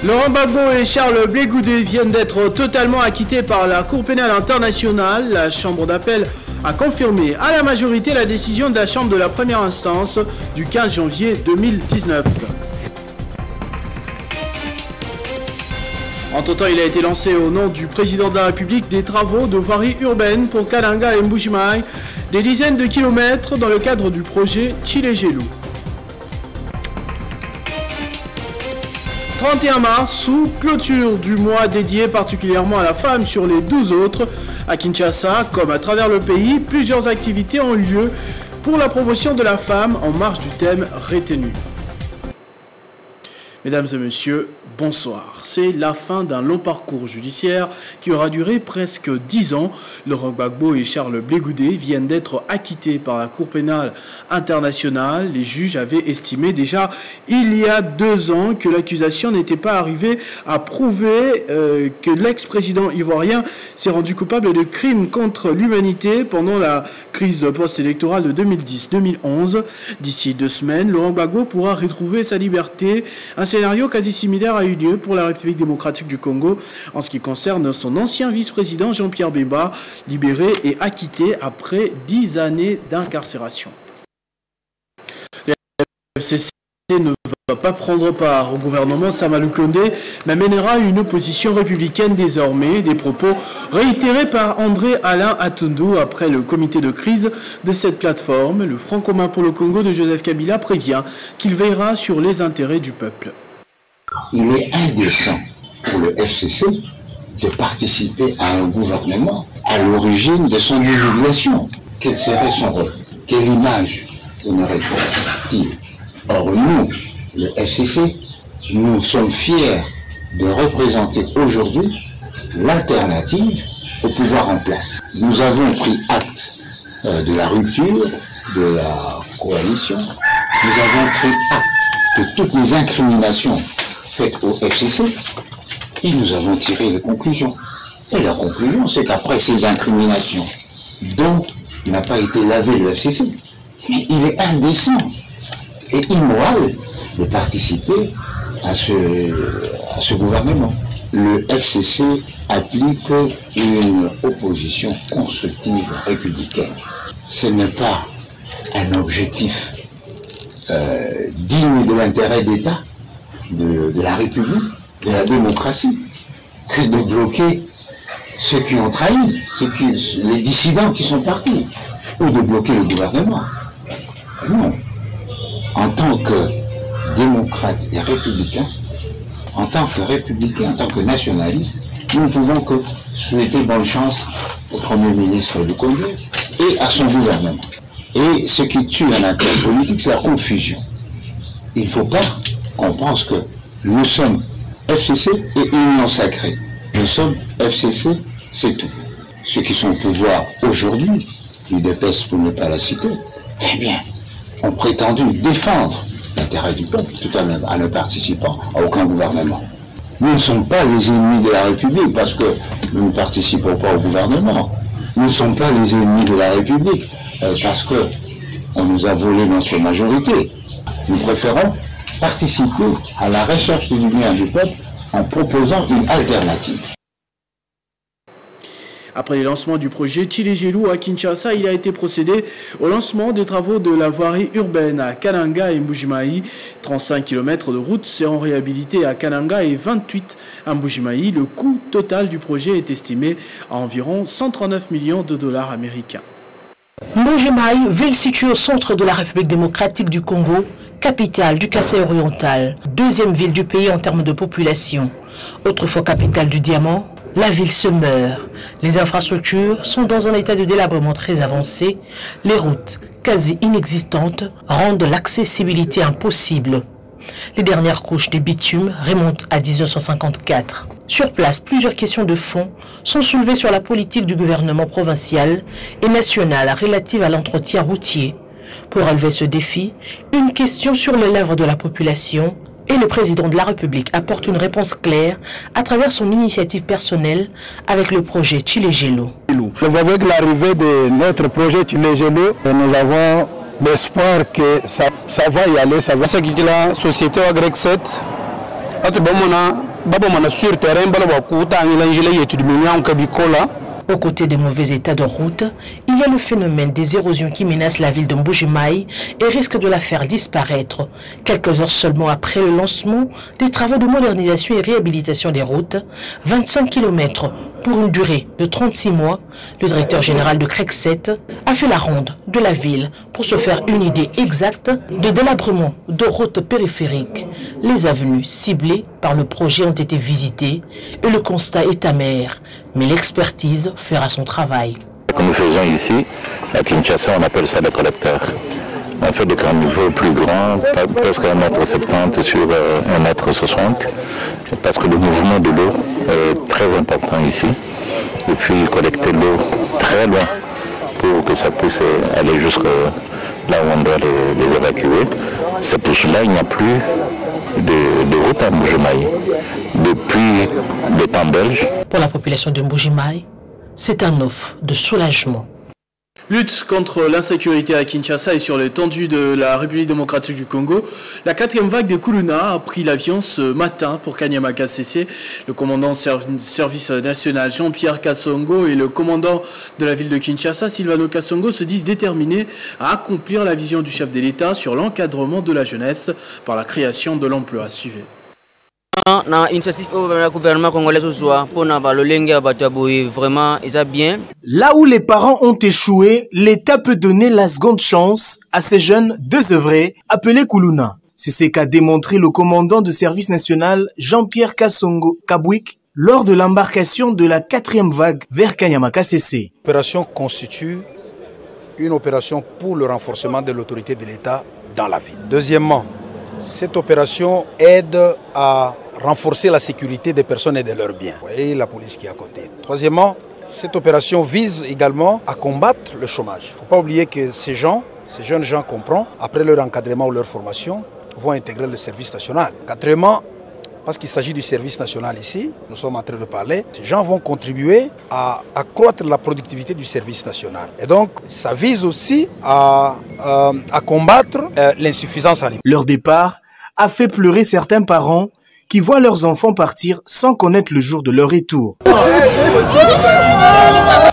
Laurent Gbagbo et Charles Blé Goudé viennent d'être totalement acquittés par la Cour pénale internationale. La Chambre d'appel a confirmé à la majorité la décision de la Chambre de la première instance du 15 janvier 2019. Entre-temps, il a été lancé au nom du président de la République des travaux de voirie urbaine pour Kananga et Mbuji-Mayi, des dizaines de kilomètres dans le cadre du projet Tshilé-Gelou. 31 mars, sous clôture du mois dédié particulièrement à la femme sur les 12 autres, à Kinshasa, comme à travers le pays, plusieurs activités ont eu lieu pour la promotion de la femme en marge du thème retenu. Mesdames et messieurs, bonsoir. C'est la fin d'un long parcours judiciaire qui aura duré presque 10 ans. Laurent Gbagbo et Charles Blé Goudé viennent d'être acquittés par la Cour pénale internationale. Les juges avaient estimé déjà il y a 2 ans que l'accusation n'était pas arrivée à prouver que l'ex-président ivoirien s'est rendu coupable de crimes contre l'humanité pendant la crise post-électorale de 2010-2011. D'ici 2 semaines, Laurent Gbagbo pourra retrouver sa liberté. Un scénario quasi similaire a eu lieu pour la République démocratique du Congo en ce qui concerne son ancien vice-président Jean-Pierre Bemba, libéré et acquitté après 10 années d'incarcération. Le FCC ne va pas prendre part au gouvernement Samalou Kondé, mais mènera une opposition républicaine désormais. Des propos réitérés par André Alain Atundu après le comité de crise de cette plateforme. Le Front commun pour le Congo de Joseph Kabila prévient qu'il veillera sur les intérêts du peuple. Il est indécent pour le FCC de participer à un gouvernement à l'origine de son humiliation. Quel serait son rôle? Quelle image donnerait-il? Or nous, le FCC, nous sommes fiers de représenter aujourd'hui l'alternative au pouvoir en place. Nous avons pris acte de la rupture de la coalition. Nous avons pris acte de toutes les incriminations faites au FCC et nous avons tiré les conclusions. Et la conclusion, c'est qu'après ces incriminations dont n'a pas été lavé le FCC, mais il est indécent et immoral de participer à ce gouvernement. Le FCC applique une opposition constructive républicaine. Ce n'est pas un objectif digne de l'intérêt d'État, de la République, de la démocratie, que de bloquer ceux qui ont trahi, les dissidents qui sont partis, ou de bloquer le gouvernement. Non. En tant que démocrate et républicain, en tant que républicain, en tant que nationaliste, nous ne pouvons que souhaiter bonne chance au Premier ministre du Congo et à son gouvernement. Et ce qui tue un acteur politique, c'est la confusion. Il ne faut pas qu'on pense que nous sommes FCC et Union sacrée. Nous sommes FCC, c'est tout. Ceux qui sont au pouvoir aujourd'hui, l'UDPS pour ne pas la citer, eh bien, ont prétendu défendre l'intérêt du peuple tout en ne participant à aucun gouvernement. Nous ne sommes pas les ennemis de la République parce que nous ne participons pas au gouvernement. Nous ne sommes pas les ennemis de la République parce qu'on nous a volé notre majorité. Nous préférons participer à la recherche du bien du peuple en proposant une alternative. Après les lancements du projet Tshilé-Gelou à Kinshasa, il a été procédé au lancement des travaux de la voirie urbaine à Kananga et Mbuji-Mayi. 35 km de route seront réhabilités à Kananga et 28 à Mbuji-Mayi. Le coût total du projet est estimé à environ 139 millions de dollars américains. Mbuji-Mayi, ville située au centre de la République démocratique du Congo, capitale du Kasaï oriental, deuxième ville du pays en termes de population. Autrefois capitale du diamant, la ville se meurt. Les infrastructures sont dans un état de délabrement très avancé. Les routes, quasi inexistantes, rendent l'accessibilité impossible. Les dernières couches des bitumes remontent à 1954. Sur place, plusieurs questions de fond sont soulevées sur la politique du gouvernement provincial et national relative à l'entretien routier. Pour relever ce défi, une question sur les lèvres de la population et le président de la République apporte une réponse claire à travers son initiative personnelle avec le projet Tshilé-Gelou. Avec l'arrivée de notre projet Tshilé-Gelou, nous avons l'espoir que ça va y aller, ça va. C'est que la société agricole 7 atu bomona Aux côtés des mauvais états de route, il y a le phénomène des érosions qui menacent la ville de Mbuji-Mayi et risquent de la faire disparaître. Quelques heures seulement après le lancement des travaux de modernisation et réhabilitation des routes, 25 km pour une durée de 36 mois, le directeur général de CREC7 a fait la ronde de la ville pour se faire une idée exacte de délabrement de routes périphériques. Les avenues ciblées par le projet ont été visitées et le constat est amer, mais l'expertise fera son travail. Ce que nous faisons ici, à Kinshasa, on appelle ça des collecteurs. On fait des caniveaux plus grands, presque 1,70 m sur 1,60 m, parce que le mouvement de l'eau est très important ici. Et puis collecter l'eau très loin pour que ça puisse aller jusque là où on doit les évacuer. C'est pour cela qu'il n'y a plus de route à Mbuji-Mayi depuis le temps belge. Pour la population de Mbuji-Mayi, c'est un offre de soulagement. Lutte contre l'insécurité à Kinshasa et sur l'étendue de la République démocratique du Congo. La 4e vague des Kuluna a pris l'avion ce matin pour Kanyama KCC. Le commandant service national Jean-Pierre Kasongo et le commandant de la ville de Kinshasa, Silvano Kasongo, se disent déterminés à accomplir la vision du chef de l'État sur l'encadrement de la jeunesse par la création de l'emploi. Suivez. Là où les parents ont échoué, l'État peut donner la seconde chance à ces jeunes désœuvrés appelés Kuluna. C'est ce qu'a démontré le commandant de service national Jean-Pierre Kasongo Kabwik lors de l'embarcation de la 4e vague vers Kanyama KCC. L'opération constitue une opération pour le renforcement de l'autorité de l'État dans la ville. Deuxièmement, cette opération aide à renforcer la sécurité des personnes et de leurs biens. Vous voyez la police qui est à côté. Troisièmement, cette opération vise également à combattre le chômage. Il ne faut pas oublier que ces jeunes gens comprennent, après leur encadrement ou leur formation, vont intégrer le service national. Quatrièmement, parce qu'il s'agit du service national ici, nous sommes en train de parler, ces gens vont contribuer à accroître la productivité du service national. Et donc, ça vise aussi à combattre l'insuffisance alimentaire. Leur départ a fait pleurer certains parents qui voient leurs enfants partir sans connaître le jour de leur retour.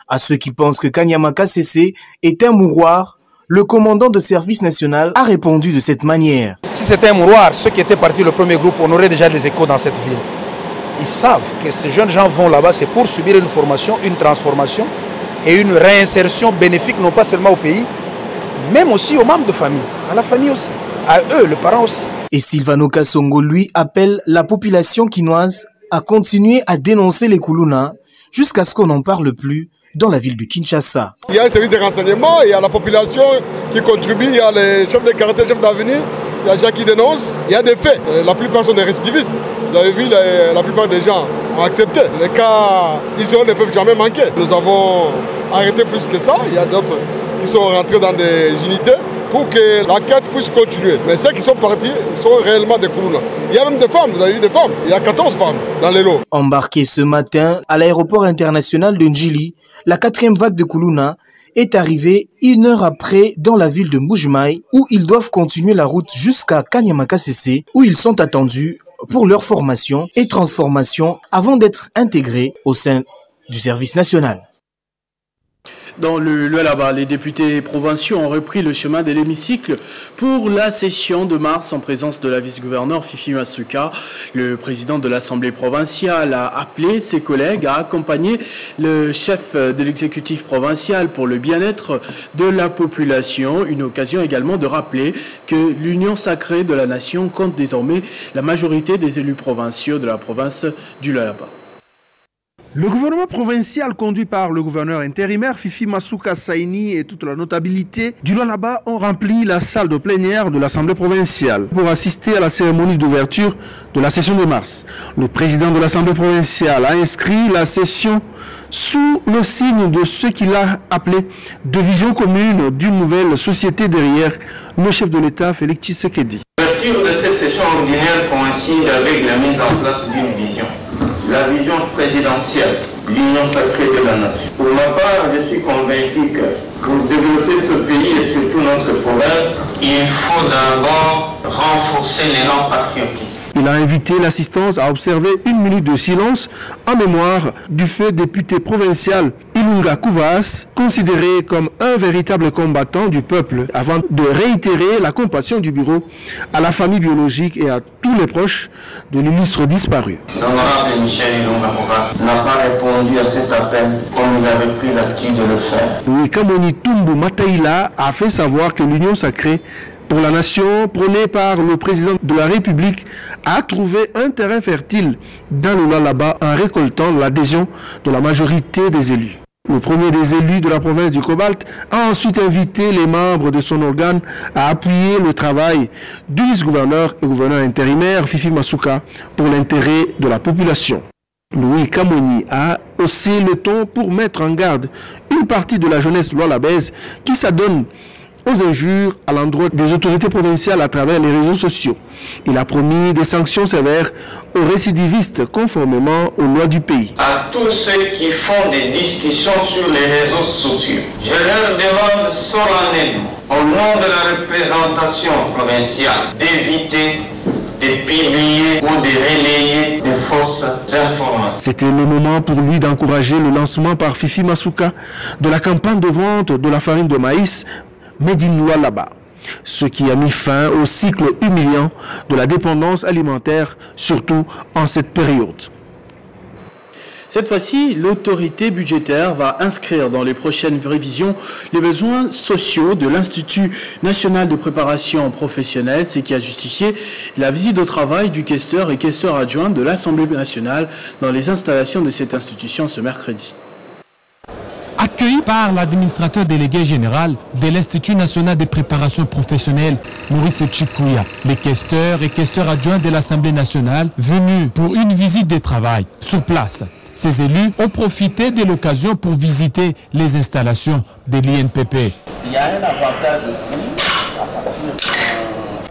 À ceux qui pensent que Kanyama KCC est un mouroir, le commandant de service national a répondu de cette manière. Si c'était un mouroir, ceux qui étaient partis le premier groupe, on aurait déjà des échos dans cette ville. Ils savent que ces jeunes gens vont là-bas, c'est pour subir une formation, une transformation et une réinsertion bénéfique, non pas seulement au pays, même aussi aux membres de famille, à la famille aussi, à eux, les parents aussi. Et Silvano Kasongo, lui, appelle la population kinoise à continuer à dénoncer les Kuluna jusqu'à ce qu'on n'en parle plus dans la ville de Kinshasa. Il y a un service de renseignement, il y a la population qui contribue, il y a les chefs de quartier, les chefs d'avenue, il y a des gens qui dénoncent, il y a des faits. La plupart sont des récidivistes. Vous avez vu, la plupart des gens ont accepté. Les cas ici ne peuvent jamais manquer. Nous avons arrêté plus que ça, il y a d'autres qui sont rentrés dans des unités pour que la quête puisse continuer. Mais ceux qui sont partis sont réellement des Kuluna. Il y a même des femmes, vous avez vu des femmes. Il y a 14 femmes dans les lots. Embarqués ce matin à l'aéroport international de Njili, la 4e vague de Kuluna est arrivée 1 heure après dans la ville de Mbuji-Mayi où ils doivent continuer la route jusqu'à Kanyama KCC où ils sont attendus pour leur formation et transformation avant d'être intégrés au sein du service national. Dans le Lualaba, les députés provinciaux ont repris le chemin de l'hémicycle pour la session de mars en présence de la vice-gouverneure Fifi Masuka. Le président de l'Assemblée provinciale a appelé ses collègues à accompagner le chef de l'exécutif provincial pour le bien-être de la population. Une occasion également de rappeler que l'union sacrée de la nation compte désormais la majorité des élus provinciaux de la province du Lualaba. Le gouvernement provincial conduit par le gouverneur intérimaire Fifi Masuka Saini et toute la notabilité du Lualaba ont rempli la salle de plénière de l'Assemblée provinciale pour assister à la cérémonie d'ouverture de la session de mars. Le président de l'Assemblée provinciale a inscrit la session sous le signe de ce qu'il a appelé de vision commune d'une nouvelle société derrière le chef de l'État Félix Tshisekedi. L'ouverture de cette session ordinaire coïncide avec la mise en place d'une vision. La vision présidentielle, l'union sacrée de la nation. Pour ma part, je suis convaincu que pour développer ce pays et surtout notre province, il faut d'abord renforcer l'élan patriotique. Il a invité l'assistance à observer 1 minute de silence en mémoire du feu député provincial Ilunga Kouvas, considéré comme un véritable combattant du peuple, avant de réitérer la compassion du bureau à la famille biologique et à tous les proches de l'illustre disparu. L'honorable Michel Ilunga Kouvas n'a pas répondu à cet appel comme il avait pris l'habitude de le faire. Louis Kamoni Tumbu Mataïla a fait savoir que l'Union sacrée pour la nation, prônée par le président de la République, a trouvé un terrain fertile dans le Lualaba en récoltant l'adhésion de la majorité des élus. Le premier des élus de la province du Cobalt a ensuite invité les membres de son organe à appuyer le travail du vice-gouverneur et gouverneur intérimaire Fifi Masuka pour l'intérêt de la population. Louis Kamoni a haussé le ton pour mettre en garde une partie de la jeunesse lualabaise qui s'adonne aux injures à l'endroit des autorités provinciales à travers les réseaux sociaux. Il a promis des sanctions sévères aux récidivistes conformément aux lois du pays. À tous ceux qui font des discussions sur les réseaux sociaux, je leur demande solennellement, au nom de la représentation provinciale, d'éviter de publier ou de relayer de fausses informations. C'était le moment pour lui d'encourager le lancement par Fifi Masuka de la campagne de vente de la farine de maïs Made in Lualaba, ce qui a mis fin au cycle humiliant de la dépendance alimentaire, surtout en cette période. Cette fois-ci, l'autorité budgétaire va inscrire dans les prochaines révisions les besoins sociaux de l'Institut national de préparation professionnelle, ce qui a justifié la visite au travail du questeur et questeur adjoint de l'Assemblée nationale dans les installations de cette institution ce mercredi. Accueilli par l'administrateur délégué général de l'Institut national de préparation professionnelle, Maurice Chikouya, les questeurs et questeurs adjoints de l'Assemblée nationale venus pour une visite de travail sur place. Ces élus ont profité de l'occasion pour visiter les installations de l'INPP. Il y a un avantage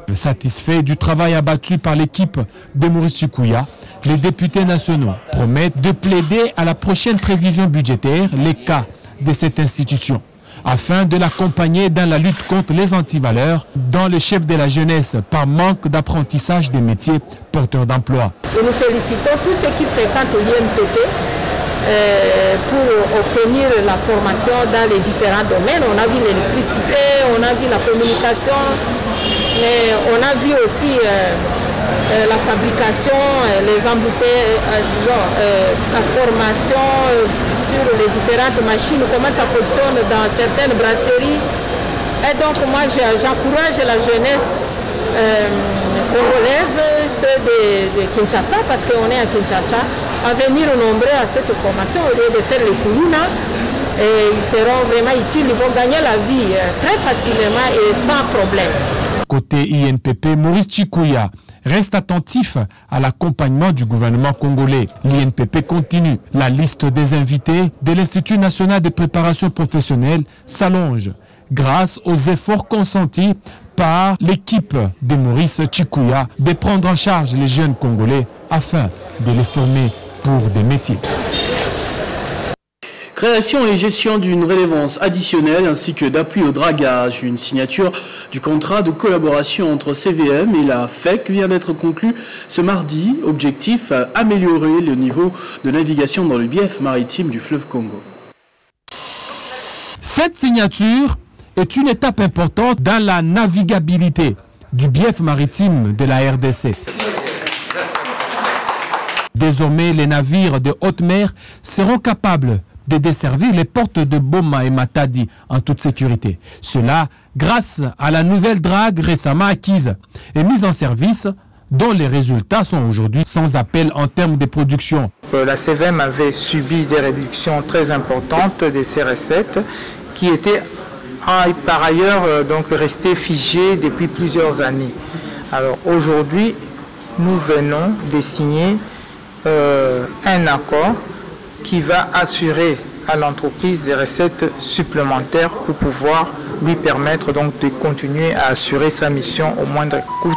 aussi. Satisfait du travail abattu par l'équipe de Maurice Chikouya, les députés nationaux promettent de plaider à la prochaine prévision budgétaire les cas de cette institution, afin de l'accompagner dans la lutte contre les antivaleurs, dans le chef de la jeunesse par manque d'apprentissage des métiers porteurs d'emploi. Nous félicitons tous ceux qui fréquentent l'INPP pour obtenir la formation dans les différents domaines. On a vu l'électricité, on a vu la communication, mais on a vu aussi la fabrication, les embouteillages, la formation sur les différentes machines, comment ça fonctionne dans certaines brasseries. Et donc moi j'encourage la jeunesse congolaise, ceux de Kinshasa, parce qu'on est à Kinshasa, à venir nombreux à cette formation au lieu de faire les Kuluna. Et ils seront vraiment utiles, ils vont gagner la vie très facilement et sans problème. Côté INPP, Maurice Chikouya reste attentif à l'accompagnement du gouvernement congolais. L'INPP continue. La liste des invités de l'Institut national de préparation professionnelle s'allonge grâce aux efforts consentis par l'équipe de Maurice Chikouya de prendre en charge les jeunes Congolais afin de les former pour des métiers. Création et gestion d'une relevance additionnelle ainsi que d'appui au dragage. Une signature du contrat de collaboration entre CVM et la FEC vient d'être conclue ce mardi. Objectif, améliorer le niveau de navigation dans le bief maritime du fleuve Congo. Cette signature est une étape importante dans la navigabilité du bief maritime de la RDC. Désormais, les navires de haute mer seront capables de desservir les portes de Boma et Matadi en toute sécurité. Cela grâce à la nouvelle drague récemment acquise et mise en service, dont les résultats sont aujourd'hui sans appel en termes de production. La CVM avait subi des réductions très importantes de ses recettes qui étaient par ailleurs donc restées figées depuis plusieurs années. Alors aujourd'hui, nous venons de signer un accord qui va assurer à l'entreprise des recettes supplémentaires pour pouvoir lui permettre donc de continuer à assurer sa mission au moindre coût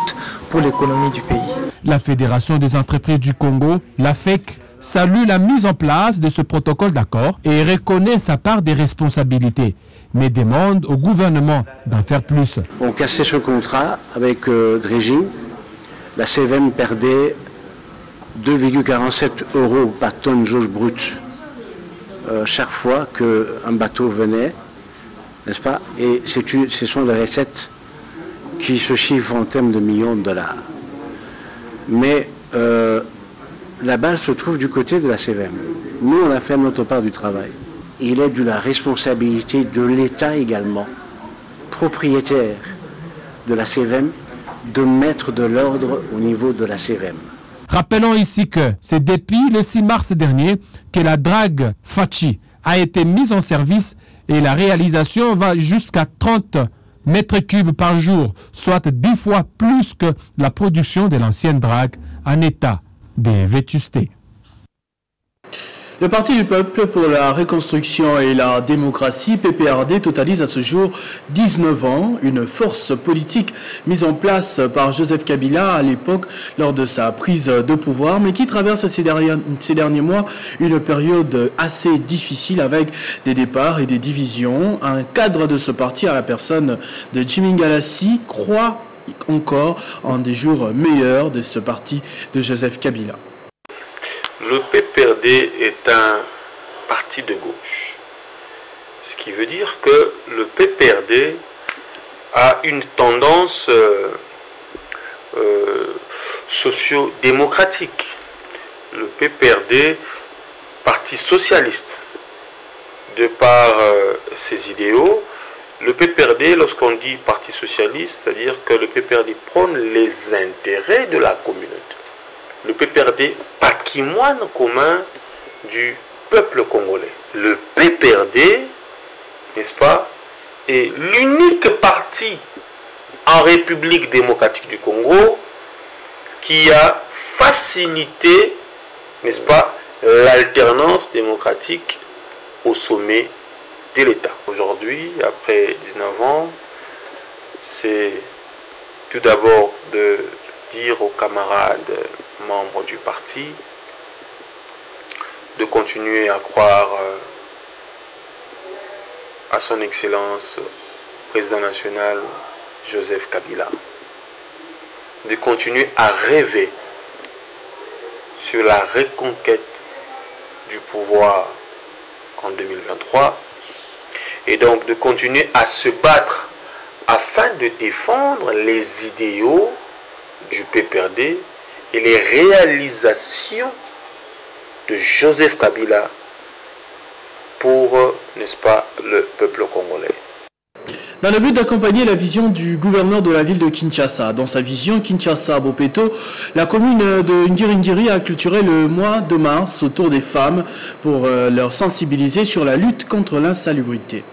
pour l'économie du pays. La Fédération des entreprises du Congo, la FEC, salue la mise en place de ce protocole d'accord et reconnaît sa part des responsabilités, mais demande au gouvernement d'en faire plus. On cassait ce contrat avec Drégine. la CVM perdait 2,47 € par tonne jauge brute chaque fois qu'un bateau venait, n'est-ce pas? Et ce sont des recettes qui se chiffrent en termes de millions de dollars. Mais la balle se trouve du côté de la CVM. Nous, on a fait notre part du travail. Il est de la responsabilité de l'État également, propriétaire de la CVM, de mettre de l'ordre au niveau de la CVM. Rappelons ici que c'est depuis le 6 mars dernier que la drague Fachi a été mise en service et la réalisation va jusqu'à 30 mètres cubes par jour, soit 10 fois plus que la production de l'ancienne drague en état de vétusté. Le Parti du Peuple pour la Reconstruction et la Démocratie, PPRD, totalise à ce jour 19 ans, une force politique mise en place par Joseph Kabila à l'époque lors de sa prise de pouvoir, mais qui traverse ces derniers mois une période assez difficile avec des départs et des divisions. Un cadre de ce parti à la personne de Jimmy Galassi croit encore en des jours meilleurs de ce parti de Joseph Kabila. Le PPRD est un parti de gauche, ce qui veut dire que le PPRD a une tendance socio-démocratique. Le PPRD, parti socialiste, de par ses idéaux, le PPRD, lorsqu'on dit parti socialiste, c'est-à-dire que le PPRD prône les intérêts de la communauté. Le PPRD, patrimoine commun du peuple congolais. Le PPRD, n'est-ce pas, est l'unique parti en République démocratique du Congo qui a facilité, n'est-ce pas, l'alternance démocratique au sommet de l'État. Aujourd'hui, après 19 ans, c'est tout d'abord de dire aux camarades membres du parti de continuer à croire à son Excellence Président national Joseph Kabila, de continuer à rêver sur la reconquête du pouvoir en 2023 et donc de continuer à se battre afin de défendre les idéaux du PPRD et les réalisations de Joseph Kabila pour, n'est-ce pas, le peuple congolais. Dans le but d'accompagner la vision du gouverneur de la ville de Kinshasa. Dans sa vision Kinshasa-Bopeto, la commune de Ngiringiri a clôturé le mois de mars autour des femmes pour leur sensibiliser sur la lutte contre l'insalubrité.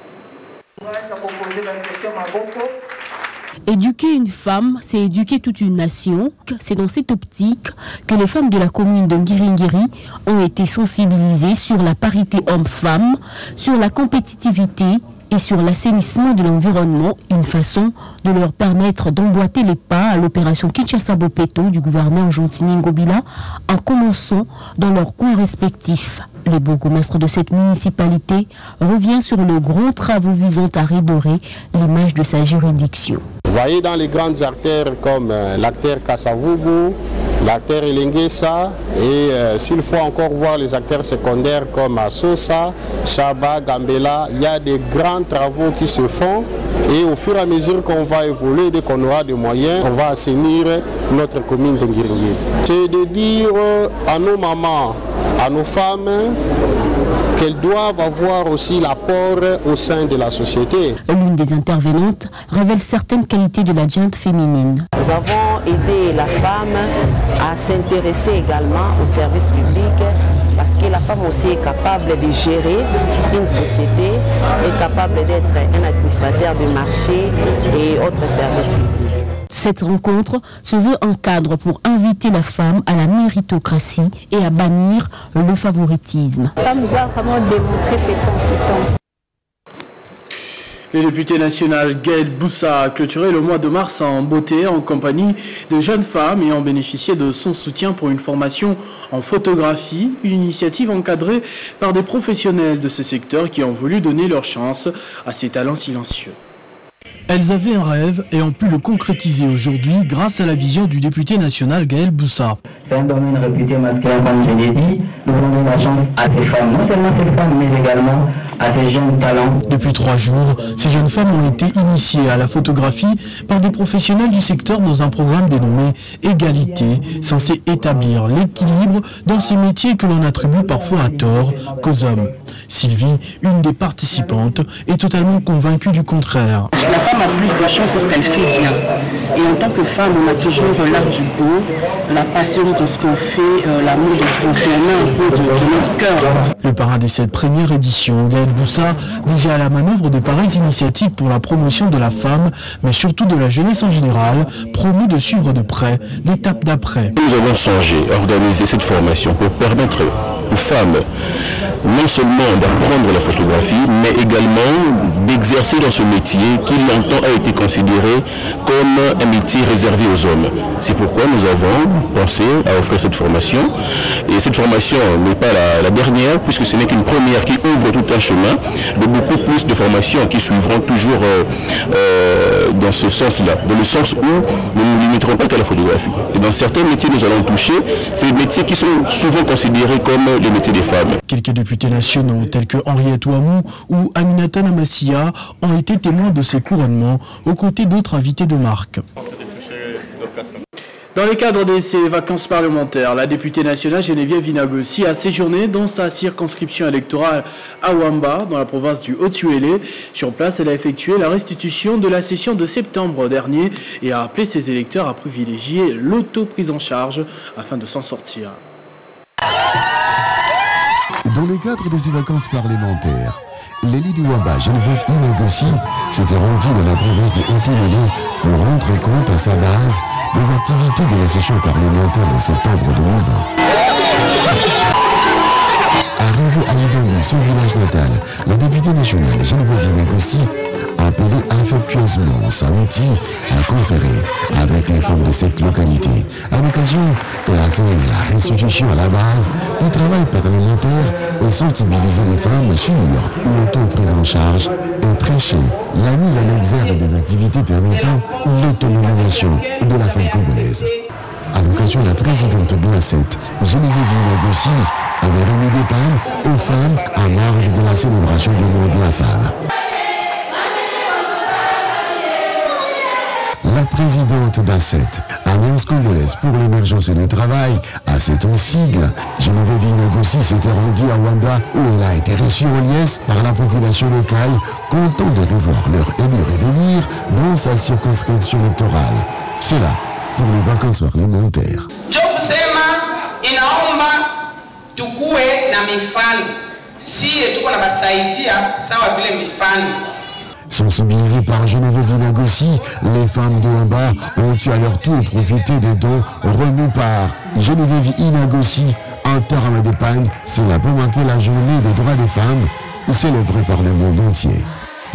Éduquer une femme, c'est éduquer toute une nation. C'est dans cette optique que les femmes de la commune de Ngiringiri ont été sensibilisées sur la parité homme-femme, sur la compétitivité et sur l'assainissement de l'environnement, une façon de leur permettre d'emboîter les pas à l'opération Kinshasa-Bopeto du gouverneur Jontini Ngobila en commençant dans leurs coins respectifs. Le bourgmestre de cette municipalité revient sur le gros travaux visant à redorer l'image de sa juridiction. Vous voyez dans les grandes artères comme l'artère Kasavubu, l'artère Elengesa et s'il faut encore voir les artères secondaires comme Sosa, Chaba, Gambela, il y a des grands travaux qui se font et au fur et à mesure qu'on va évoluer, dès qu'on aura des moyens, on va assainir notre commune de Ngiringiri. C'est de dire à nos mamans, à nos femmes, qu'elles doivent avoir aussi l'apport au sein de la société. L'une des intervenantes révèle certaines qualités de la gente féminine. Nous avons aidé la femme à s'intéresser également au service public parce que la femme aussi est capable de gérer une société, est capable d'être un administrateur de marché et autres services publics. Cette rencontre se veut un cadre pour inviter la femme à la méritocratie et à bannir le favoritisme. La femme doit vraiment démontrer ses compétences. Le député national Gaël Boussa a clôturé le mois de mars en beauté en compagnie de jeunes femmes et ont bénéficié de son soutien pour une formation en photographie, une initiative encadrée par des professionnels de ce secteur qui ont voulu donner leur chance à ces talents silencieux. Elles avaient un rêve et ont pu le concrétiser aujourd'hui grâce à la vision du député national Gaël Boussa. C'est un domaine réputé masculin, comme je l'ai dit. Nous donnons la chance à ces femmes, non seulement ces femmes, mais également à ces jeunes talents. Depuis 3 jours, ces jeunes femmes ont été initiées à la photographie par des professionnels du secteur dans un programme dénommé Égalité, censé établir l'équilibre dans ces métiers que l'on attribue parfois à tort qu'aux hommes. Sylvie, une des participantes, est totalement convaincue du contraire. La femme a plus de chance parce qu'elle fait bien. Et en tant que femme, on a toujours l'art du beau, la passion dans ce qu'on fait, l'amour dans ce qu'on fait, on a un peu de notre cœur. Le parrain de cette première édition, Gaël Boussa, déjà à la manœuvre de pareilles initiatives pour la promotion de la femme, mais surtout de la jeunesse en général, promet de suivre de près l'étape d'après. Nous avons songé à organiser cette formation pour permettre aux femmes non seulement d'apprendre la photographie, mais également d'exercer dans ce métier qui longtemps a été considéré comme un métier réservé aux hommes. C'est pourquoi nous avons pensé à offrir cette formation. Et cette formation n'est pas la dernière, puisque ce n'est qu'une première qui ouvre tout un chemin de beaucoup plus de formations qui suivront toujours dans ce sens-là, dans le sens où nous ne nous limiterons pas qu'à la photographie. Et dans certains métiers, nous allons toucher ces métiers qui sont souvent considérés comme les métiers des femmes. Quelques députés nationaux tels que Henriette Ouamou ou Aminata Namassia ont été témoins de ces couronnements aux côtés d'autres invités de marque. Dans le cadre de ces vacances parlementaires, la députée nationale Geneviève Vinagossi a séjourné dans sa circonscription électorale à Wamba, dans la province du Haut-Uélé. Sur place, elle a effectué la restitution de la session de septembre dernier et a appelé ses électeurs à privilégier l'auto-prise en charge afin de s'en sortir. Dans le cadre de ces vacances parlementaires, l'élu de Wamba, Geneviève Vinagossi, s'était rendu dans la province de Haut-Uélé pour rendre compte à sa base des activités de la session parlementaire de septembre 2020. Arrivée à Ibambi, son village natal, la députée nationale Geneviève Vinagossi a appelé affectueusement son outil à conférer avec les femmes de cette localité, à l'occasion de la fête et la restitution à la base du travail parlementaire et sensibiliser les femmes sur l'auto-prise en charge et prêcher la mise en exergue des activités permettant l'autonomisation de la femme congolaise. À l'occasion, la présidente de l'ACET, Geneviève Vinagossi, avait remis des palmes aux femmes à marge de la célébration du mois de la femme. La présidente d'ACET, Alliance congolaise pour l'émergence et le travail, ACET en sigle, Geneviève Vinagossi s'était rendue à Wamba où elle a été reçue en liesse par la population locale, content de revoir leur élu revenir dans sa circonscription électorale. C'est là pour les vacances parlementaires. Sensibilisées par Geneviève Vinagossi, les femmes de Wamba ont eu à leur tour profité des dons remis par Geneviève Vinagossi. Un terme de panne, c'est là pour marquer la journée des droits des femmes, célébrée par le monde entier.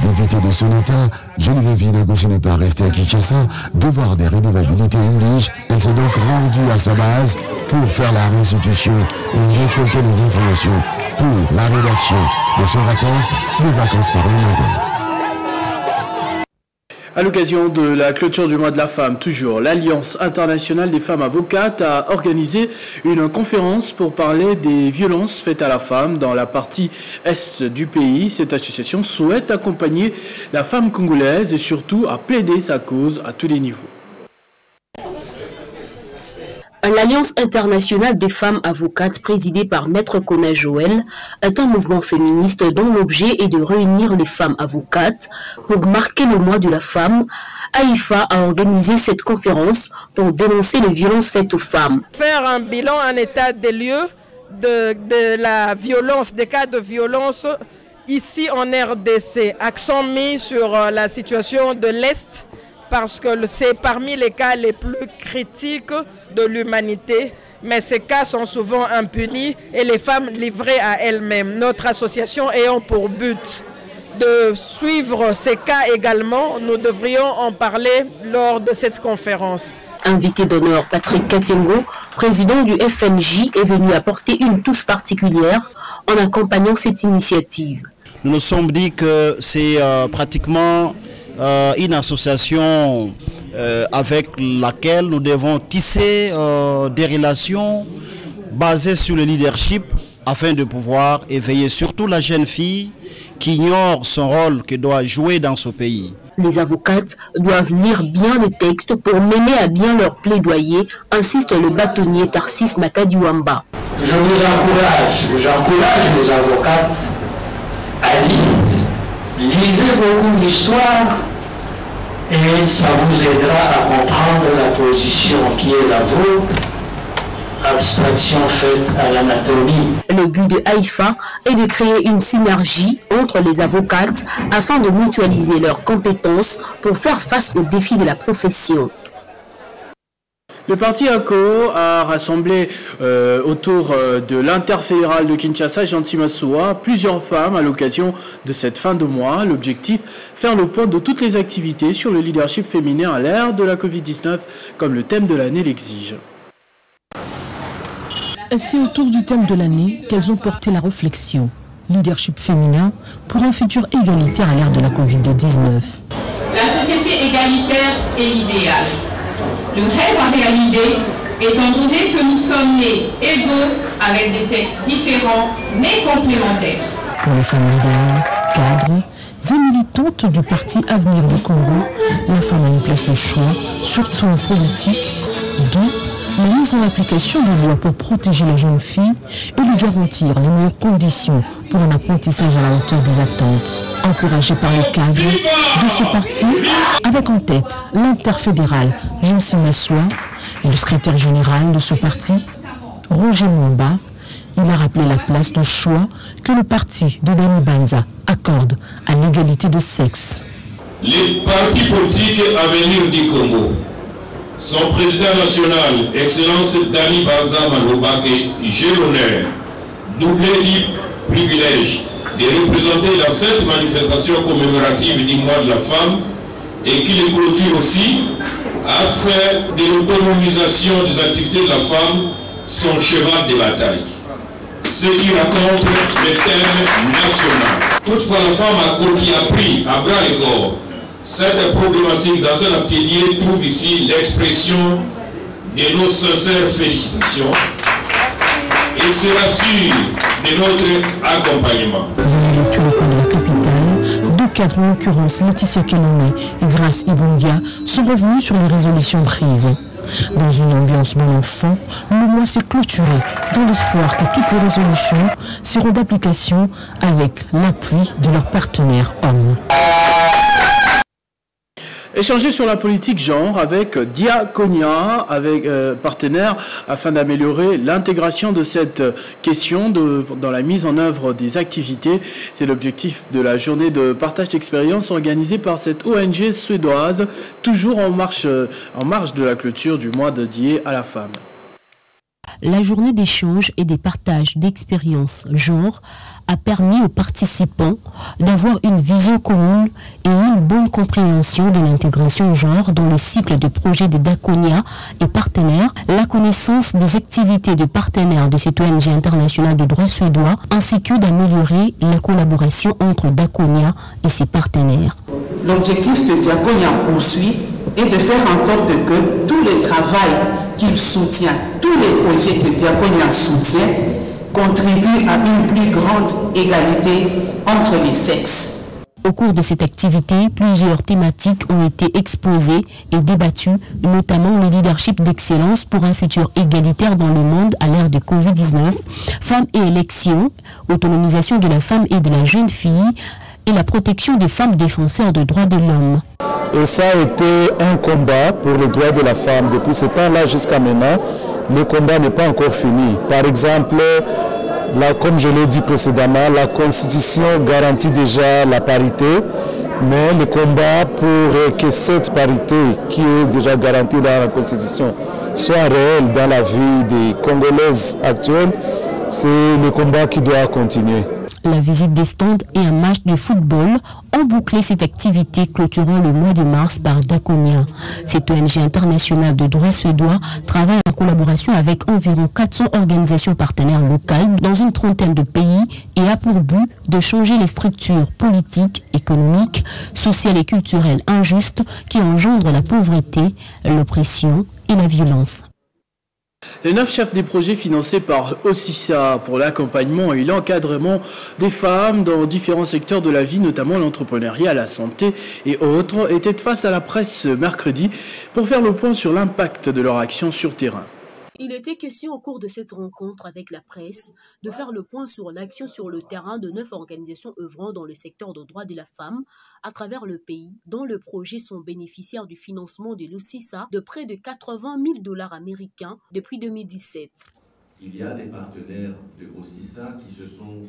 Députée de son état, Geneviève Vinagossi n'est pas restée à Kinshasa. Devoir des redevabilités oblige. Elle s'est donc rendue à sa base pour faire la restitution et récolter les informations pour la rédaction de son rapport des vacances parlementaires. À l'occasion de la clôture du mois de la femme, toujours, l'Alliance internationale des femmes avocates a organisé une conférence pour parler des violences faites à la femme dans la partie est du pays. Cette association souhaite accompagner la femme congolaise et surtout à plaider sa cause à tous les niveaux. L'Alliance internationale des femmes avocates, présidée par Maître Kona Joël, est un mouvement féministe dont l'objet est de réunir les femmes avocates pour marquer le mois de la femme. AIFA a organisé cette conférence pour dénoncer les violences faites aux femmes. Faire un bilan, un état des lieux de la violence, des cas de violence ici en RDC. Accent mis sur la situation de l'Est, parce que c'est parmi les cas les plus critiques de l'humanité, mais ces cas sont souvent impunis et les femmes livrées à elles-mêmes. Notre association ayant pour but de suivre ces cas également, nous devrions en parler lors de cette conférence. Invité d'honneur, Patrick Katengo, président du FNJ, est venu apporter une touche particulière en accompagnant cette initiative. Nous nous sommes dit que c'est pratiquement une association avec laquelle nous devons tisser des relations basées sur le leadership afin de pouvoir éveiller surtout la jeune fille qui ignore son rôle qu'elle doit jouer dans ce pays. Les avocates doivent lire bien les textes pour mener à bien leur plaidoyer, insiste le bâtonnier Tarsis Makadiwamba. J'encourage les avocates à lire. Lisez beaucoup l'histoire et ça vous aidera à comprendre la position qui est la vôtre. Abstraction faite à l'anatomie. Le but de Haïfa est de créer une synergie entre les avocates afin de mutualiser leurs compétences pour faire face aux défis de la profession. Le parti ACO a rassemblé autour de l'interfédéral de Kinshasa, Gentil Massoua, plusieurs femmes à l'occasion de cette fin de mois. L'objectif, faire le point de toutes les activités sur le leadership féminin à l'ère de la Covid-19, comme le thème de l'année l'exige. C'est autour du thème de l'année qu'elles ont porté la réflexion. Leadership féminin pour un futur égalitaire à l'ère de la Covid-19. La société égalitaire est l'idéal. Le rêve à réaliser, étant donné que nous sommes nés égaux avec des sexes différents mais complémentaires. Pour les femmes leaders, cadres et militantes du parti Avenir du Congo, la femme a une place de choix, surtout en politique, d'où la mise en application de lois pour protéger la jeune fille et lui garantir les meilleures conditions pour un apprentissage à la hauteur des attentes. Encouragé par les cadres de ce parti, avec en tête l'interfédéral Gentil Massoua et le secrétaire général de ce parti, Roger Mwamba, il a rappelé la place de choix que le parti de Dani Banza accorde à l'égalité de sexe. Les partis politiques Avenir du Congo, son président national, Excellence Dani Banza Malobake, j'ai l'honneur, doublé du privilège de représenter dans cette manifestation commémorative du mois de la femme et qui les clôture aussi, a fait de l'autonomisation des activités de la femme son cheval de bataille. Ce qui raconte le thème national. Toutefois, la femme qui a pris à bras le corps cette problématique dans un atelier trouve ici l'expression de nos sincères félicitations et se rassure de notre accompagnement. Venus de tous les coins de la capitale, deux cadres, en l'occurrence Laetitia Kelomé et Grace Ibungia, sont revenus sur les résolutions prises. Dans une ambiance bon enfant, le mois s'est clôturé dans l'espoir que toutes les résolutions seront d'application avec l'appui de leurs partenaires hommes. Échanger sur la politique genre avec Diaconia, avec partenaire, afin d'améliorer l'intégration de cette question dans la mise en œuvre des activités. C'est l'objectif de la journée de partage d'expérience organisée par cette ONG suédoise, toujours en marge de la clôture du mois dédié à la femme. La journée d'échange et des partages d'expériences genre a permis aux participants d'avoir une vision commune et une bonne compréhension de l'intégration genre dans le cycle de projet de Diaconia et partenaires, la connaissance des activités de partenaires de cette ONG internationale de droit suédois, ainsi que d'améliorer la collaboration entre Diaconia et ses partenaires. L'objectif que Diaconia poursuit est de faire en sorte que tout le travail qu'il soutient, tous les projets que Diaconia soutient, contribuent à une plus grande égalité entre les sexes. Au cours de cette activité, plusieurs thématiques ont été exposées et débattues, notamment le leadership d'excellence pour un futur égalitaire dans le monde à l'ère de Covid-19, femmes et élections, autonomisation de la femme et de la jeune fille, et la protection des femmes défenseurs des droits de l'homme. Et ça a été un combat pour les droits de la femme. Depuis ce temps-là jusqu'à maintenant, le combat n'est pas encore fini. Par exemple, là, comme je l'ai dit précédemment, la Constitution garantit déjà la parité, mais le combat pour que cette parité qui est déjà garantie dans la Constitution soit réelle dans la vie des Congolaises actuelles, c'est le combat qui doit continuer. La visite des stands et un match de football ont bouclé cette activité clôturant le mois de mars par Diaconia. Cette ONG internationale de droit suédois travaille en collaboration avec environ 400 organisations partenaires locales dans une trentaine de pays et a pour but de changer les structures politiques, économiques, sociales et culturelles injustes qui engendrent la pauvreté, l'oppression et la violence. Les 9 chefs des projets financés par OSISA pour l'accompagnement et l'encadrement des femmes dans différents secteurs de la vie, notamment l'entrepreneuriat, la santé et autres, étaient face à la presse ce mercredi pour faire le point sur l'impact de leur action sur terrain. Il était question au cours de cette rencontre avec la presse de faire le point sur l'action sur le terrain de 9 organisations œuvrant dans le secteur des droits de la femme à travers le pays, dont le projet sont bénéficiaires du financement de l'OSISA de près de 80 000 $ américains depuis 2017. Il y a des partenaires de OSISA qui se sont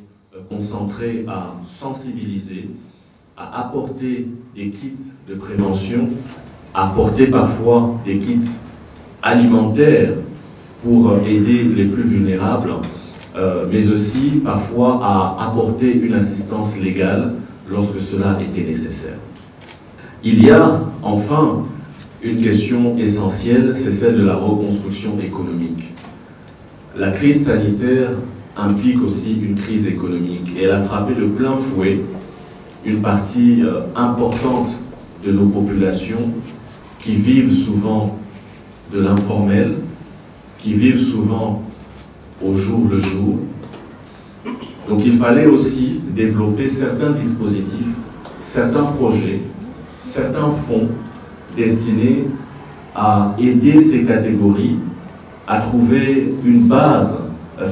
concentrés à sensibiliser, à apporter des kits de prévention, à apporter parfois des kits alimentaires pour aider les plus vulnérables, mais aussi parfois à apporter une assistance légale lorsque cela était nécessaire. Il y a enfin une question essentielle, c'est celle de la reconstruction économique. La crise sanitaire implique aussi une crise économique et elle a frappé de plein fouet une partie importante de nos populations qui vivent souvent de l'informel, qui vivent souvent au jour le jour. Donc il fallait aussi développer certains dispositifs, certains projets, certains fonds destinés à aider ces catégories à trouver une base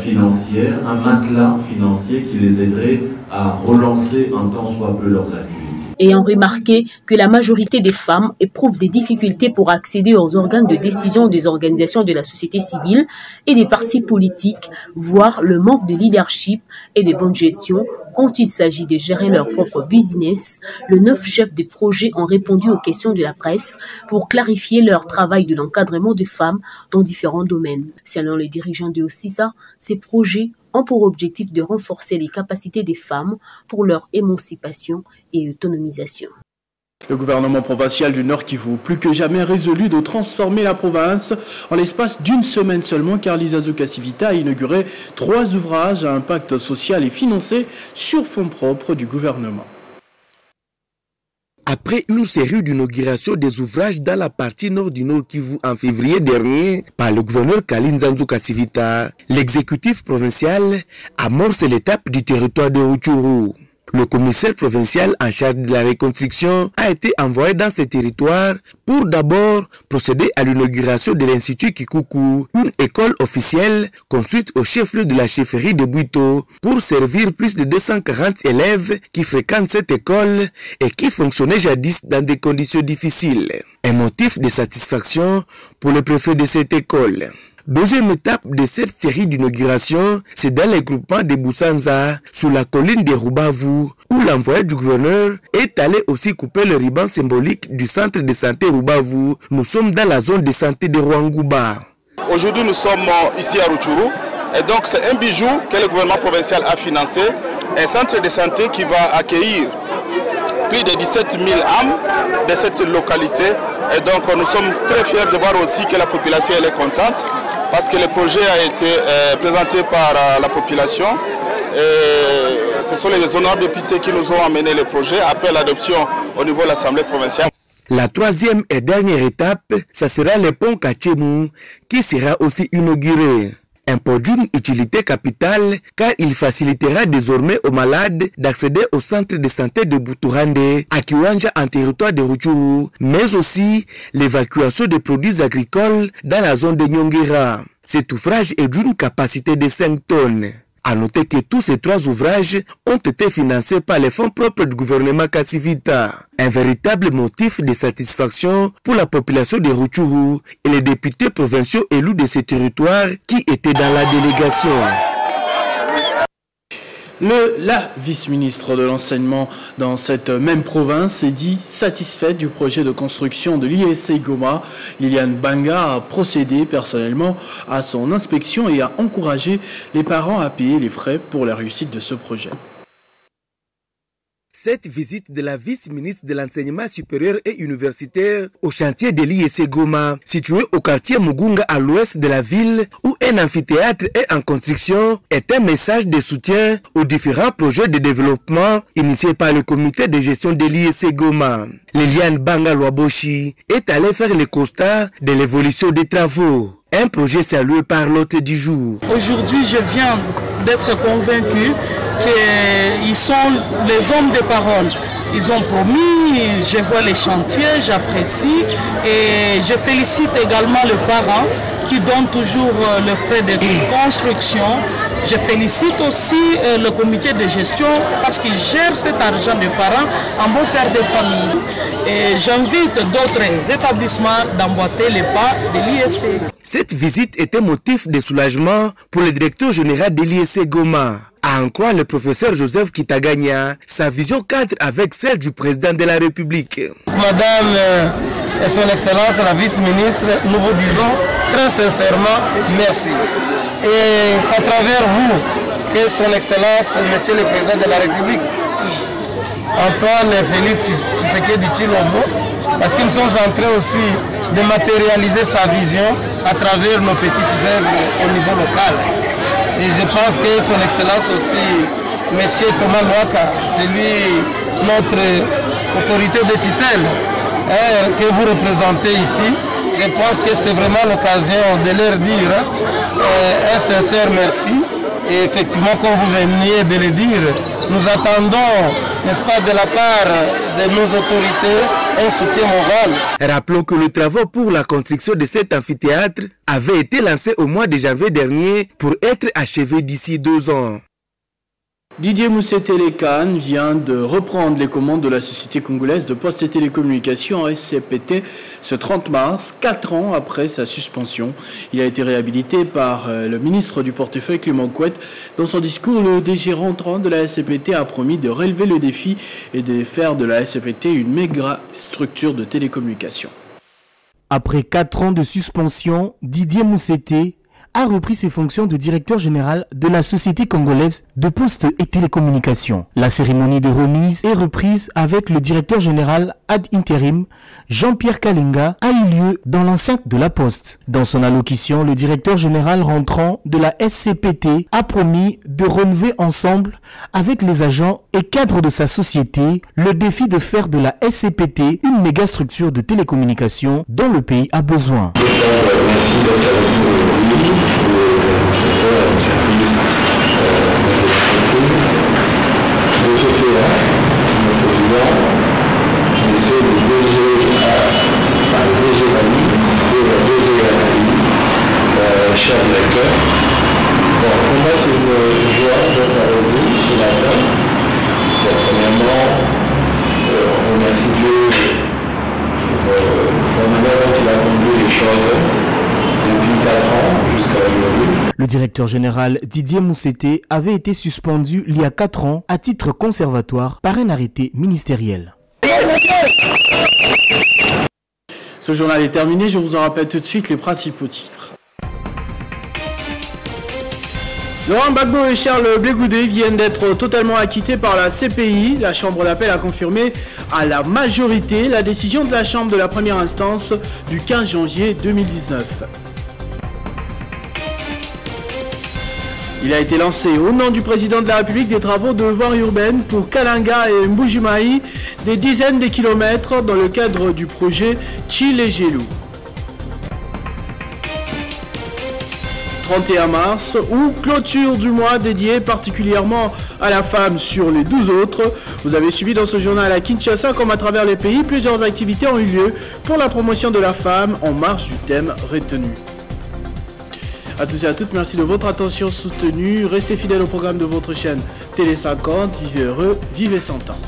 financière, un matelas financier qui les aiderait à relancer un tant soit peu leurs activités. Ayant remarqué que la majorité des femmes éprouvent des difficultés pour accéder aux organes de décision des organisations de la société civile et des partis politiques, voire le manque de leadership et de bonne gestion quand il s'agit de gérer leur propre business, les 9 chefs des projets ont répondu aux questions de la presse pour clarifier leur travail de l'encadrement des femmes dans différents domaines. Selon les dirigeants de OSISA, ces projets ont pour objectif de renforcer les capacités des femmes pour leur émancipation et autonomisation. Le gouvernement provincial du Nord Kivu, plus que jamais résolu de transformer la province en l'espace d'une semaine seulement, car Lizazo Kasivita a inauguré 3 ouvrages à impact social et financés sur fonds propres du gouvernement. Après une série d'inaugurations des ouvrages dans la partie nord du Nord Kivu en février dernier par le gouverneur Kalinzanzo Kasivita, l'exécutif provincial amorce l'étape du territoire de Rutshuru. Le commissaire provincial en charge de la reconstruction a été envoyé dans ce territoire pour d'abord procéder à l'inauguration de l'Institut Kikuku, une école officielle construite au chef-lieu de la chefferie de Buito pour servir plus de 240 élèves qui fréquentent cette école et qui fonctionnaient jadis dans des conditions difficiles. Un motif de satisfaction pour le préfet de cette école. Deuxième étape de cette série d'inauguration, c'est dans le groupement de Boussanza, sur la colline de Rubavu, où l'envoyé du gouverneur est allé aussi couper le ruban symbolique du centre de santé Rubavu. Nous sommes dans la zone de santé de Rwangouba. Aujourd'hui, nous sommes ici à Rutshuru, et donc c'est un bijou que le gouvernement provincial a financé, un centre de santé qui va accueillir plus de 17 000 âmes de cette localité. Et donc nous sommes très fiers de voir aussi que la population elle est contente parce que le projet a été présenté par la population. Et ce sont les honorables députés qui nous ont amené le projet après l'adoption au niveau de l'Assemblée provinciale. La troisième et dernière étape, ça sera le pont Kachemu qui sera aussi inauguré. Un pont d'une utilité capitale car il facilitera désormais aux malades d'accéder au centre de santé de Buturande à Kiwanja en territoire de Rutshuru, mais aussi l'évacuation des produits agricoles dans la zone de Nyongera. Cet ouvrage est d'une capacité de 5 tonnes. À noter que tous ces 3 ouvrages ont été financés par les fonds propres du gouvernement Kasivita. Un véritable motif de satisfaction pour la population de Rutshuru et les députés provinciaux élus de ces territoires qui étaient dans la délégation. La vice-ministre de l'enseignement dans cette même province est dit satisfaite du projet de construction de l'ISC Goma. Liliane Banga a procédé personnellement à son inspection et a encouragé les parents à payer les frais pour la réussite de ce projet. Cette visite de la vice-ministre de l'enseignement supérieur et universitaire au chantier de l'IEC Goma, situé au quartier Mugunga à l'ouest de la ville, où un amphithéâtre est en construction, est un message de soutien aux différents projets de développement initiés par le comité de gestion de l'IEC Goma. Liliane Banga-Lwaboshi est allée faire le constat de l'évolution des travaux. Un projet salué par l'hôte du jour. Aujourd'hui, je viens d'être convaincu qu'ils sont les hommes de parole. Ils ont promis, je vois les chantiers, j'apprécie et je félicite également le parent qui donne toujours le frais de construction. Je félicite aussi le comité de gestion parce qu'il gère cet argent des parents en bon père de famille. Et j'invite d'autres établissements d'emboîter les pas de l'IEC. Cette visite était motif de soulagement pour le directeur général de l'IEC Goma. À en croire le professeur Joseph Kitaganya, sa vision cadre avec celle du président de la République. Madame et son Excellence la vice-ministre, nous vous disons très sincèrement merci. Et à travers vous, que son Excellence, Monsieur le Président de la République, Antoine Félix Tshisekedi Tshilombo, parce qu'ils sont en train aussi de matérialiser sa vision à travers nos petites œuvres au niveau local. Et je pense que son Excellence aussi, Monsieur Thomas Lwaka, c'est lui notre autorité de tutelle que vous représentez ici. Je pense que c'est vraiment l'occasion de leur dire un sincère merci. Et effectivement, comme vous veniez de le dire, nous attendons, n'est-ce pas, de la part de nos autorités, un soutien moral. Rappelons que le travail pour la construction de cet amphithéâtre avait été lancé au mois de janvier dernier pour être achevé d'ici 2 ans. Didier Mousset-Télécan vient de reprendre les commandes de la Société congolaise de postes et télécommunications SCPT ce 30 mars, 4 ans après sa suspension. Il a été réhabilité par le ministre du portefeuille Clément Couette. Dans son discours, le DG rentrant de la SCPT a promis de relever le défi et de faire de la SCPT une méga structure de télécommunications. Après 4 ans de suspension, Didier Mousseté a repris ses fonctions de directeur général de la Société congolaise de postes et télécommunications. La cérémonie de remise et reprise avec le directeur général ad intérim, Jean-Pierre Kalinga, a eu lieu dans l'enceinte de la Poste. Dans son allocution, le directeur général rentrant de la SCPT a promis de relever ensemble avec les agents et cadres de sa société le défi de faire de la SCPT une méga structure de télécommunications dont le pays a besoin. Merci d'être avec nous. Le secteur, la service de l'entreprise, le PCA, le président, monsieur le DG Mali et le DG Mali, cher directeur. Bon, pour moi, c'est une joie d'être avec vous ce matin. Premièrement, on remercie Dieu pour la manière dont il a conduit les choses. Le directeur général Didier Mousseté avait été suspendu il y a 4 ans à titre conservatoire par un arrêté ministériel. Ce journal est terminé, je vous en rappelle tout de suite les principaux titres. Laurent Gbagbo et Charles Blé-Goudé viennent d'être totalement acquittés par la CPI. La Chambre d'appel a confirmé à la majorité la décision de la Chambre de la première instance du 15 janvier 2019. Il a été lancé au nom du président de la République des travaux de voirie urbaine pour Kalinga et Mbujimaï, des dizaines de kilomètres dans le cadre du projet Tshilé-Gelou. 31 mars, ou clôture du mois dédié particulièrement à la femme sur les 12 autres. Vous avez suivi dans ce journal à Kinshasa comme à travers les pays, plusieurs activités ont eu lieu pour la promotion de la femme en marge du thème retenu. À tous et à toutes, merci de votre attention soutenue. Restez fidèles au programme de votre chaîne Télé 50. Vivez heureux, vivez 100 ans.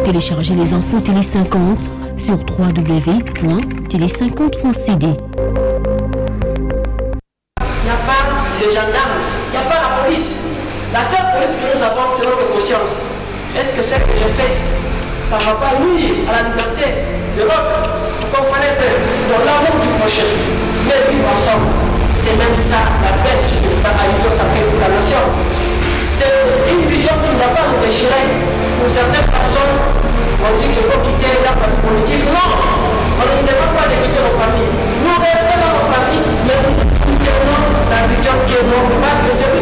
Téléchargez les infos Télé 50 sur www.télé50.cd. Il n'y a pas de gendarme, il n'y a pas la police. La seule police que nous avons, c'est notre conscience. Est-ce que ce que je fais, ça ne va pas nuire à la liberté de l'autre? Vous comprenez un peu? Dans l'amour du prochain, mais vivre ensemble. c'est même ça la perte de Alido Sacré pour la nation. C'est une vision qui n'a pas nous déchirer. Pour certaines personnes, on dit qu'il faut quitter la famille politique. Non, on ne demande pas de quitter nos familles. Nous restons dans nos familles, mais nous soutenons la vision qui est noble parce que c'est